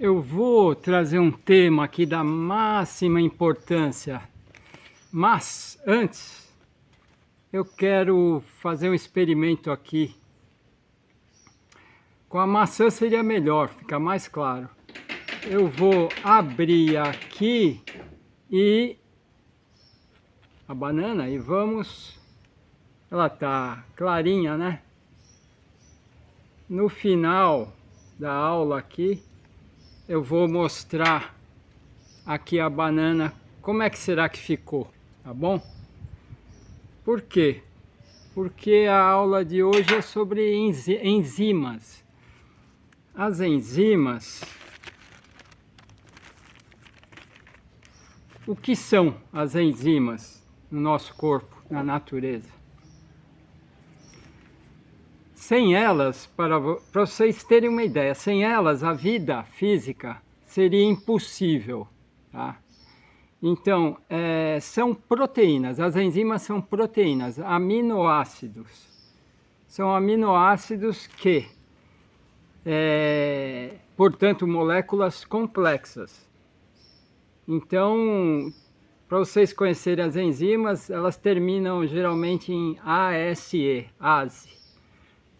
Eu vou trazer um tema aqui da máxima importância, mas antes eu quero fazer um experimento aqui. Com a maçã seria melhor, fica mais claro. Eu vou abrir aqui e a banana e vamos... Ela tá clarinha, né? No final da aula aqui, eu vou mostrar aqui a banana, como é que será que ficou, tá bom? Por quê? Porque a aula de hoje é sobre enzimas. As enzimas, o que são as enzimas no nosso corpo, na natureza? Sem elas, para vocês terem uma ideia, sem elas a vida física seria impossível, tá? Então, são proteínas, as enzimas são proteínas, aminoácidos. São aminoácidos que, portanto, moléculas complexas. Então, para vocês conhecerem as enzimas, elas terminam geralmente em ASE, ASE.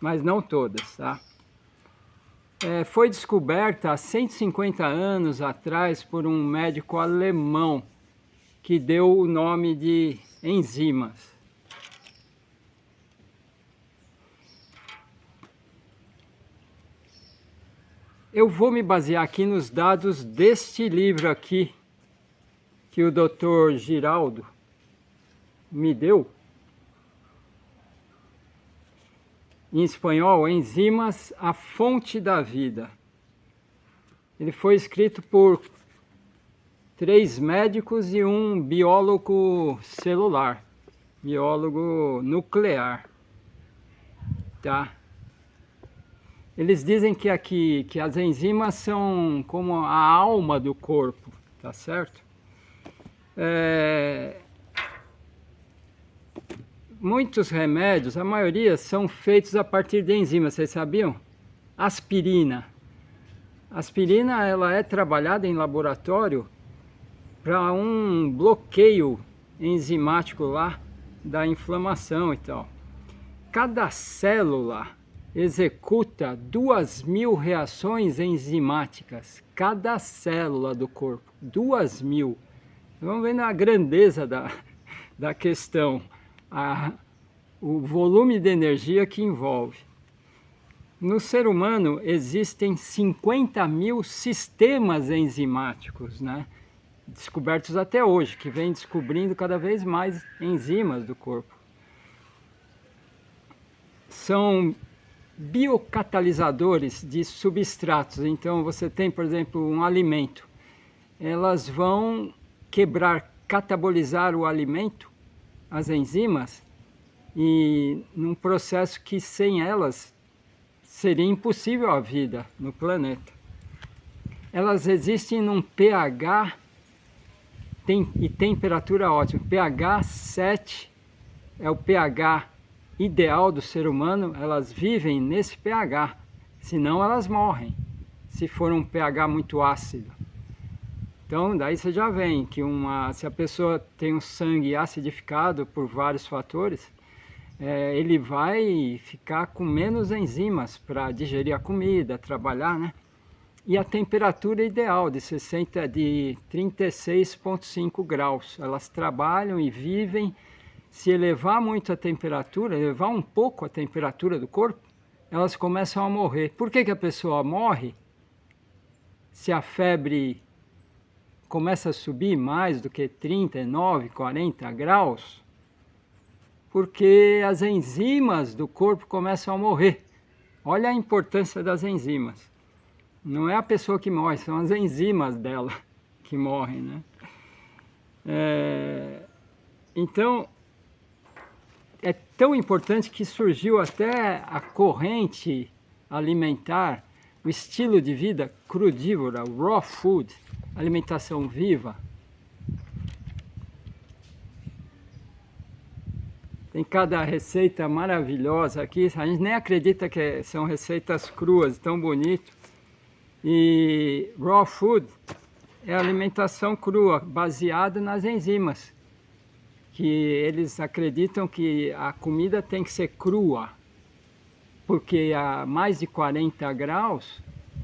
Mas não todas, tá? Foi descoberta há 150 anos atrás por um médico alemão que deu o nome de enzimas. Eu vou me basear aqui nos dados deste livro aqui, que o Dr. Giraldo me deu. Em espanhol, Enzimas, a fonte da vida. Ele foi escrito por 3 médicos e um biólogo celular, biólogo nuclear, tá? Eles dizem que as enzimas são como a alma do corpo, tá certo? Muitos remédios, a maioria, são feitos a partir de enzimas, vocês sabiam? Aspirina. Aspirina, ela é trabalhada em laboratório para um bloqueio enzimático lá da inflamação e tal. Cada célula executa 2.000 reações enzimáticas. Cada célula do corpo, 2.000. Vamos ver a grandeza da questão. O volume de energia que envolve. No ser humano existem 50.000 sistemas enzimáticos, né? Descobertos até hoje, que vem descobrindo cada vez mais enzimas do corpo. São biocatalisadores de substratos. Então você tem, por exemplo, um alimento. Elas vão quebrar, catabolizar o alimento, as enzimas, e num processo que sem elas seria impossível a vida no planeta. Elas existem num pH e temperatura ótima. pH 7 é o pH ideal do ser humano, elas vivem nesse pH, senão elas morrem, se for um pH muito ácido. Então, daí você já vê que se a pessoa tem um sangue acidificado por vários fatores, ele vai ficar com menos enzimas para digerir a comida, trabalhar, né? E a temperatura ideal de 36,5 graus. Elas trabalham e vivem. Se elevar muito a temperatura, elevar um pouco a temperatura do corpo, elas começam a morrer. Por que a pessoa morre? Se a febre começa a subir mais do que 39, 40 graus, porque as enzimas do corpo começam a morrer. Olha a importância das enzimas. Não é a pessoa que morre, são as enzimas dela que morrem, né? Então, é tão importante que surgiu até a corrente alimentar, o estilo de vida crudívora, raw food, alimentação viva. Tem cada receita maravilhosa aqui, a gente nem acredita que são receitas cruas, tão bonito. E raw food é alimentação crua, baseada nas enzimas, que eles acreditam que a comida tem que ser crua, porque a mais de 40 graus,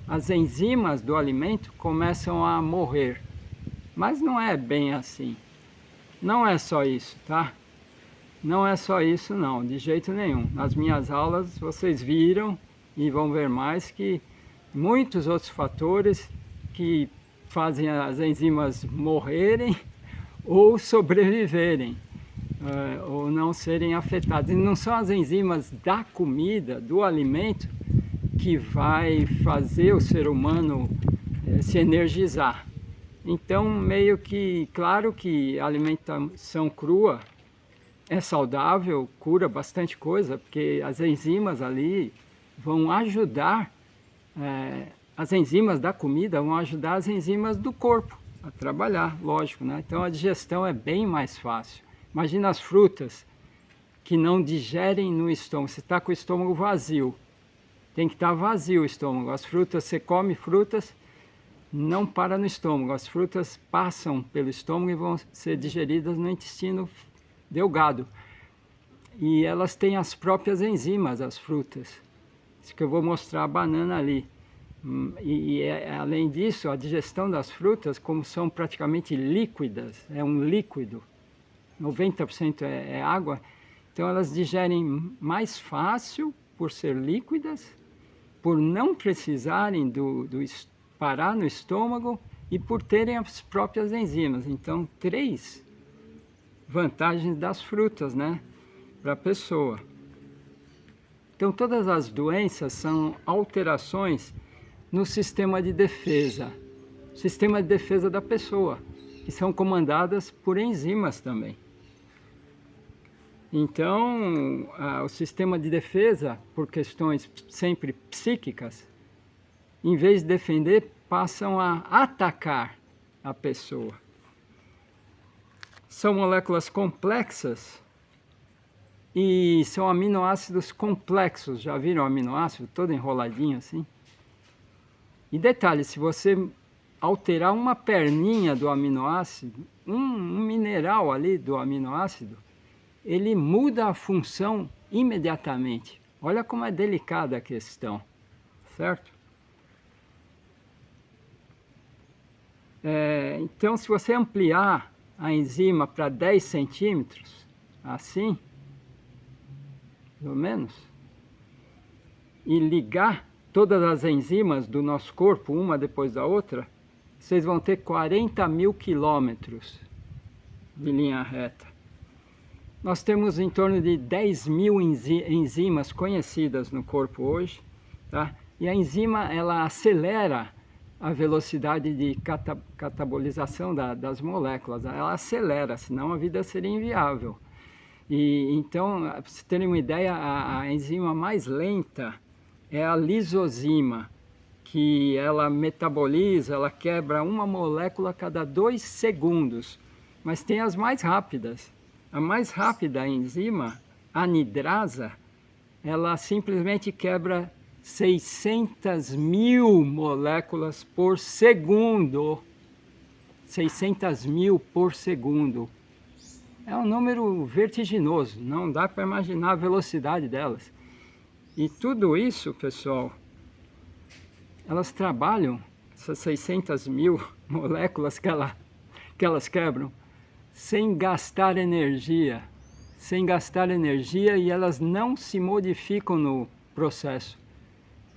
as enzimas do alimento começam a morrer. Mas não é bem assim. Não é só isso, tá? Não é só isso não, de jeito nenhum. Nas minhas aulas vocês viram e vão ver mais que muitos outros fatores que fazem as enzimas morrerem ou sobreviverem, ou não serem afetadas. E não são as enzimas da comida, do alimento, que vai fazer o ser humano se energizar. Então, meio que, claro que a alimentação crua é saudável, cura bastante coisa, porque as enzimas ali vão ajudar, as enzimas da comida vão ajudar as enzimas do corpo a trabalhar, lógico, né? Então a digestão é bem mais fácil. Imagina as frutas que não digerem no estômago, você está com o estômago vazio, tem que estar vazio o estômago. As frutas, você come frutas, não para no estômago, as frutas passam pelo estômago e vão ser digeridas no intestino delgado. E elas têm as próprias enzimas, as frutas. Isso que eu vou mostrar a banana ali. Além disso, a digestão das frutas, como são praticamente líquidas, é um líquido, 90% é água, então elas digerem mais fácil por ser líquidas, por não precisarem parar no estômago e por terem as próprias enzimas. Então, 3 vantagens das frutas, né, para a pessoa. Então, todas as doenças são alterações no sistema de defesa da pessoa, que são comandadas por enzimas também. Então, o sistema de defesa, por questões sempre psíquicas, em vez de defender, passam a atacar a pessoa. São moléculas complexas e são aminoácidos complexos. Já viram o aminoácido todo enroladinho assim? E detalhe, se você alterar uma perninha do aminoácido, um mineral ali do aminoácido, ele muda a função imediatamente. Olha como é delicada a questão, certo? Então, se você ampliar a enzima para 10 centímetros, assim, pelo menos, e ligar todas as enzimas do nosso corpo, uma depois da outra, vocês vão ter 40 mil quilômetros de linha reta. Nós temos em torno de 10 mil enzimas conhecidas no corpo hoje, tá? E a enzima, ela acelera a velocidade de catabolização das moléculas, ela acelera, senão a vida seria inviável. E então, para vocês terem uma ideia, a enzima mais lenta é a lisozima, que ela metaboliza, ela quebra uma molécula a cada 2 segundos. Mas tem as mais rápidas. A mais rápida enzima, a anidrasa, ela simplesmente quebra 600 mil moléculas por segundo. 600 mil por segundo. É um número vertiginoso, não dá para imaginar a velocidade delas. E tudo isso, pessoal, elas trabalham, essas 600 mil moléculas que elas quebram, sem gastar energia. Sem gastar energia, e elas não se modificam no processo.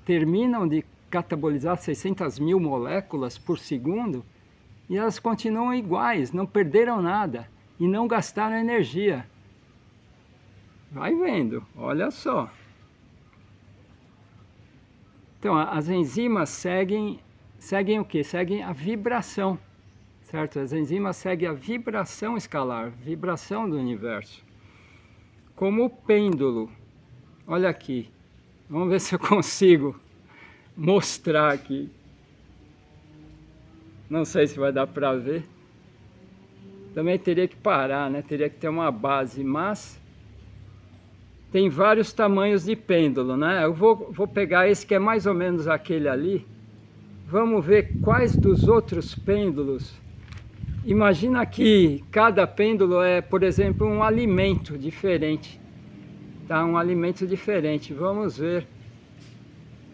Terminam de catabolizar 600 mil moléculas por segundo e elas continuam iguais, não perderam nada e não gastaram energia. Vai vendo, olha só. Então, as enzimas seguem o quê? Seguem a vibração, certo? As enzimas seguem a vibração escalar, vibração do universo. Como o pêndulo. Olha aqui. Vamos ver se eu consigo mostrar aqui. Não sei se vai dar para ver. Também teria que parar, né? Teria que ter uma base, mas tem vários tamanhos de pêndulo, né? Eu vou pegar esse que é mais ou menos aquele ali. vamos ver quais dos outros pêndulos. Imagina que cada pêndulo é, por exemplo, um alimento diferente. Tá? Um alimento diferente. Vamos ver.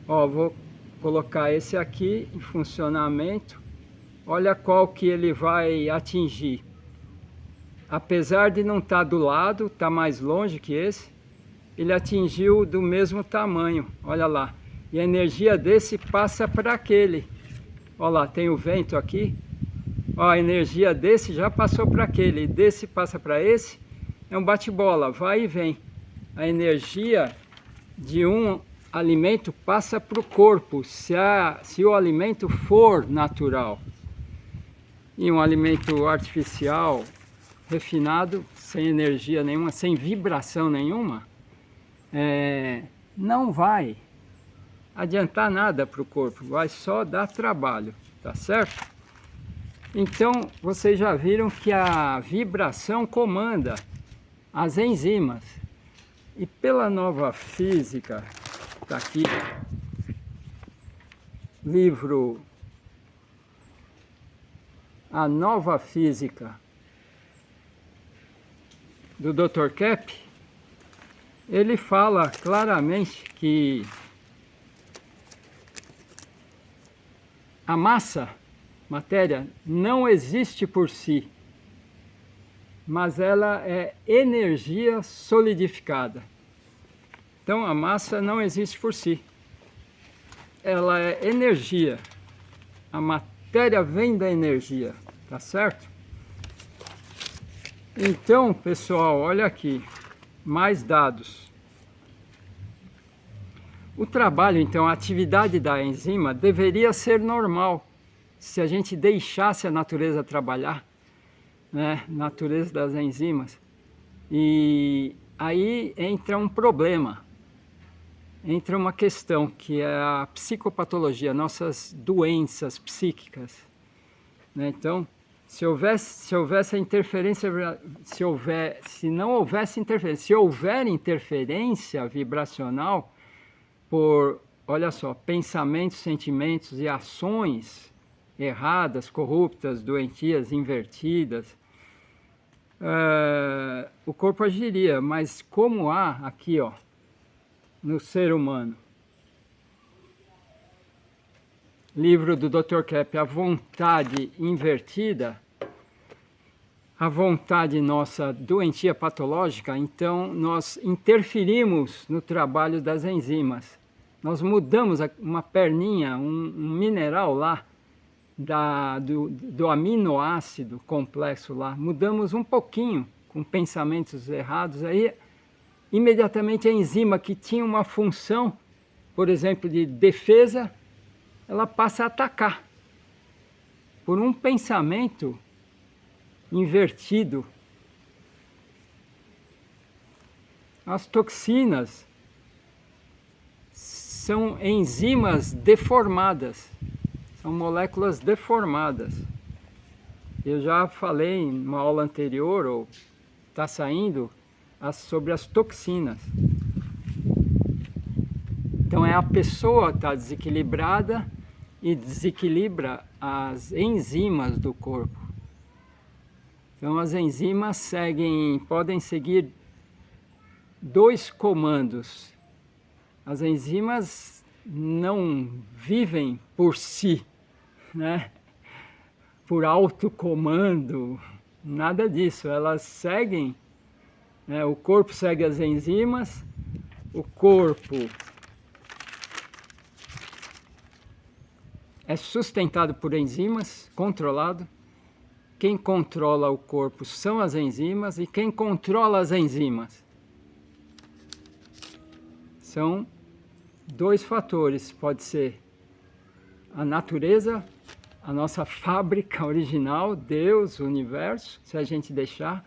Ó, vou colocar esse aqui em funcionamento. Olha qual que ele vai atingir. Apesar de não estar do lado, está mais longe que esse, ele atingiu do mesmo tamanho. Olha lá. E a energia desse passa para aquele. Olha lá, tem o vento aqui. Ó, a energia desse já passou para aquele, desse passa para esse, é um bate-bola, vai e vem. A energia de um alimento passa para o corpo, se o alimento for natural. E um alimento artificial, refinado, sem energia nenhuma, sem vibração nenhuma, não vai adiantar nada para o corpo, vai só dar trabalho, tá certo? Então, vocês já viram que a vibração comanda as enzimas. E pela nova física, está aqui, livro A Nova Física, do Dr. Kepp, ele fala claramente que a massa, matéria, não existe por si, mas ela é energia solidificada. Então a massa não existe por si, ela é energia. A matéria vem da energia, tá certo? Então, pessoal, olha aqui, mais dados. O trabalho, então, a atividade da enzima deveria ser normal, se a gente deixasse a natureza trabalhar, né? Natureza das enzimas. E aí entra um problema, entra uma questão que é a psicopatologia, nossas doenças psíquicas, né? Então, se houvesse a interferência, se não houvesse interferência, se houver interferência vibracional por, olha só, pensamentos, sentimentos e ações erradas, corruptas, doentias, invertidas, o corpo agiria, mas como há aqui, ó, no ser humano, livro do Dr. Kepp, a vontade invertida, a vontade nossa doentia patológica, então nós interferimos no trabalho das enzimas. Nós mudamos uma perninha, um mineral lá, do aminoácido complexo lá, mudamos um pouquinho com pensamentos errados, aí imediatamente a enzima que tinha uma função, por exemplo, de defesa, ela passa a atacar por um pensamento invertido. As toxinas são enzimas deformadas, são moléculas deformadas. Eu já falei em uma aula anterior, ou está saindo, sobre as toxinas. Então é a pessoa que está desequilibrada e desequilibra as enzimas do corpo. Então as enzimas podem seguir dois comandos. As enzimas não vivem por si, né? Por autocomando, nada disso. Elas seguem, né? O corpo segue as enzimas, o corpo é sustentado por enzimas, controlado. Quem controla o corpo são as enzimas, e quem controla as enzimas são dois fatores. Pode ser a natureza, a nossa fábrica original, Deus, o universo, se a gente deixar,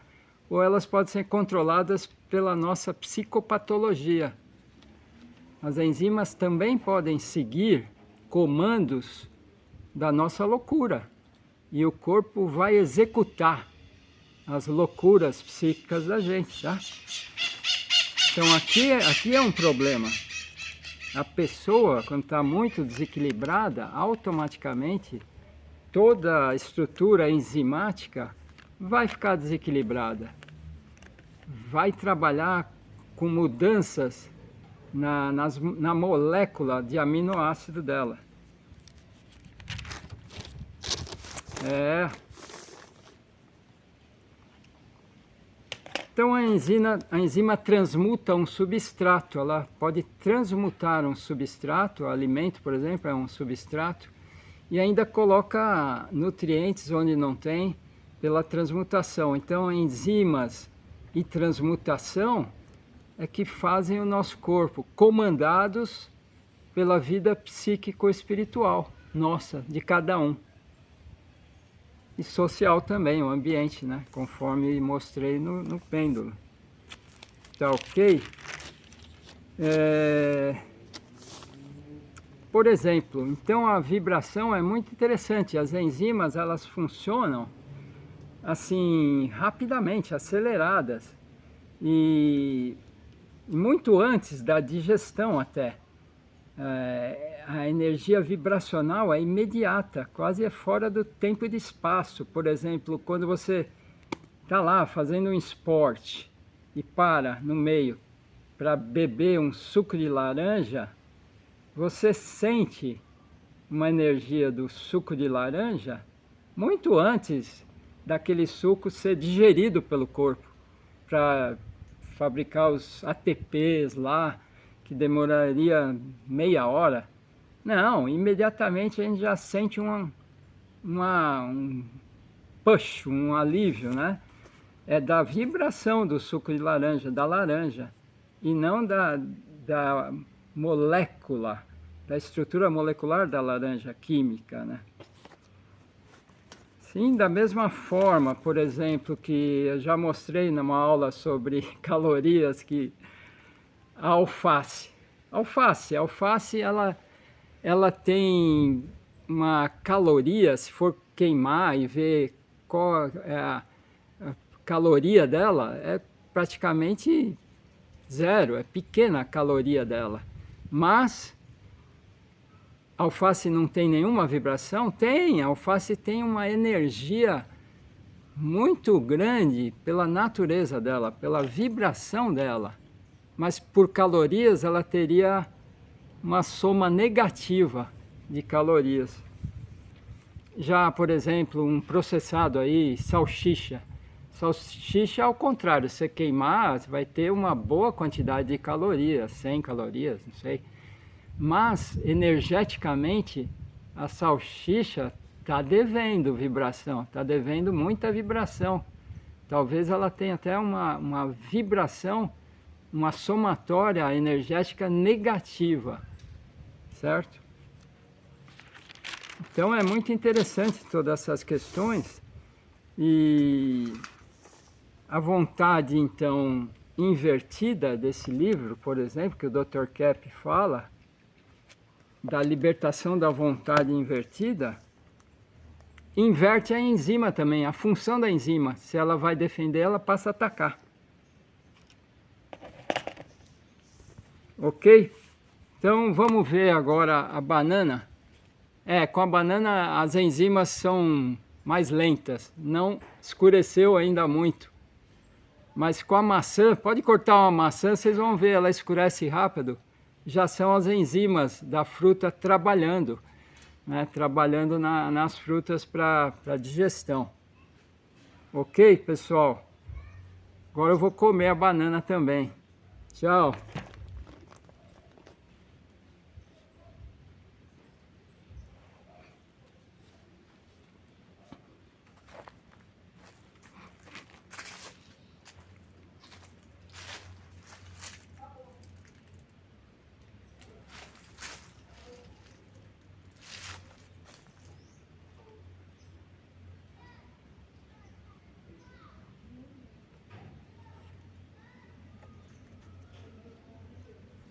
ou elas podem ser controladas pela nossa psicopatologia. As enzimas também podem seguir comandos da nossa loucura, e o corpo vai executar as loucuras psíquicas da gente, tá? Então aqui é um problema. A pessoa, quando está muito desequilibrada, automaticamente toda a estrutura enzimática vai ficar desequilibrada. Vai trabalhar com mudanças na molécula de aminoácido dela. Então a enzima transmuta um substrato, ela pode transmutar um substrato, alimento, por exemplo, é um substrato, e ainda coloca nutrientes onde não tem pela transmutação. Então enzimas e transmutação é que fazem o nosso corpo, comandados pela vida psíquico-espiritual nossa, de cada um. E social também, o ambiente, né? Conforme mostrei no pêndulo. Tá ok? Por exemplo, então a vibração é muito interessante. As enzimas, elas funcionam assim, rapidamente, aceleradas. E muito antes da digestão até. A energia vibracional é imediata, quase é fora do tempo e do espaço. Por exemplo, quando você está lá fazendo um esporte e para no meio para beber um suco de laranja, você sente uma energia do suco de laranja muito antes daquele suco ser digerido pelo corpo para fabricar os ATPs lá, que demoraria meia hora. Não, imediatamente a gente já sente um push, um alívio, né? É da vibração do suco de laranja, da laranja, e não da molécula, da estrutura molecular da laranja química, né? Sim, da mesma forma, por exemplo, que eu já mostrei numa aula sobre calorias, que a alface, ela tem uma caloria, se for queimar e ver qual é a caloria dela, é praticamente zero, é pequena a caloria dela. Mas a alface não tem nenhuma vibração? Tem, a alface tem uma energia muito grande pela natureza dela, pela vibração dela. Mas por calorias ela teria uma soma negativa de calorias. Já, por exemplo, um processado aí, salsicha. Salsicha, ao contrário, você queimar, você vai ter uma boa quantidade de calorias, 100 calorias, não sei. Mas, energeticamente, a salsicha está devendo vibração, está devendo muita vibração. Talvez ela tenha até uma vibração, uma somatória energética negativa, certo? Então é muito interessante todas essas questões, e a vontade então invertida desse livro, por exemplo, que o Dr. Kepp fala, da libertação da vontade invertida, inverte a enzima também, a função da enzima. Se ela vai defender, ela passa a atacar. Ok? Então vamos ver agora a banana. Com a banana as enzimas são mais lentas, não escureceu ainda muito. Mas com a maçã, pode cortar uma maçã, vocês vão ver, ela escurece rápido. Já são as enzimas da fruta trabalhando, né? Trabalhando nas frutas para digestão. Ok, pessoal? Agora eu vou comer a banana também. Tchau!